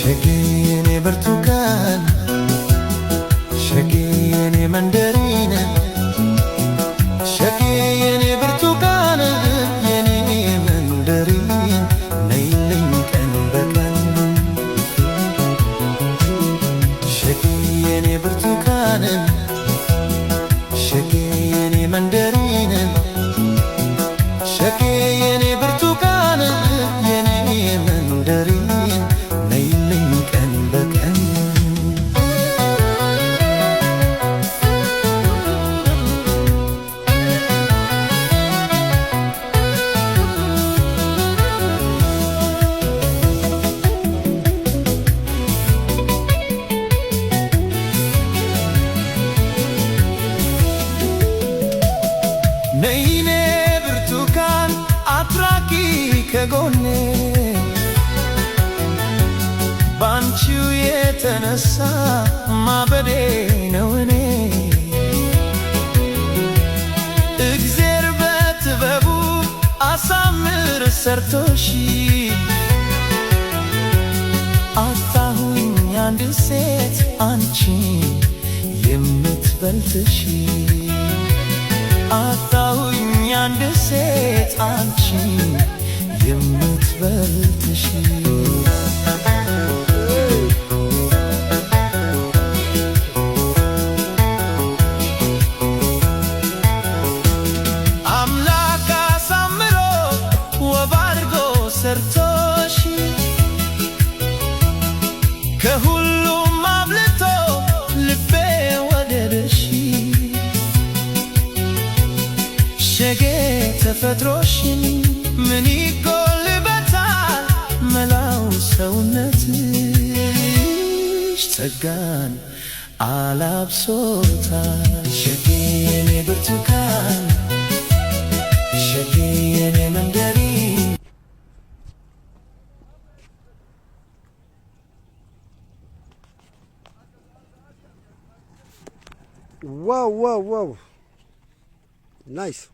ሸጌኔ ብርቱካን ሸጌኔ መንደሪን ሸጌኔ ብርቱካን የኔ መንደሪን ነይልኝ ቀን በቀን ሸጌኔ ብርቱካን ሸጌኔ መንደሪን ሸጌኔ ብርቱካን የኔ መንደሪን ነይልኝ ቀን በቀን ነይኔ ብርቱካን አትራቂ ከጎኔ ባንቺው የተነሳ ማበዴ ነው እኔ እግዜር በጥበቡ አሳምር ሰርቶሽ አጣሁኝ አንድ ሴት አንቺን የምትበልጥሽ አጣሁኝ አንድ ሴት አንቺን የምትበልጥሽ አምላክ አሳምሮ ውብ አድርጎ ሰርቶሽ ከሁሉም አብልጦ ልቤ ወደደሽ ሸጌ ተፈጥሮሽን ምን ይጎልበታል መላው ሰውነትሽ ጸጋን አላብሶታል ሸጌኔ ብርቱካን ሸጌኔ መንደሪን Wow, wow, wow. Nice.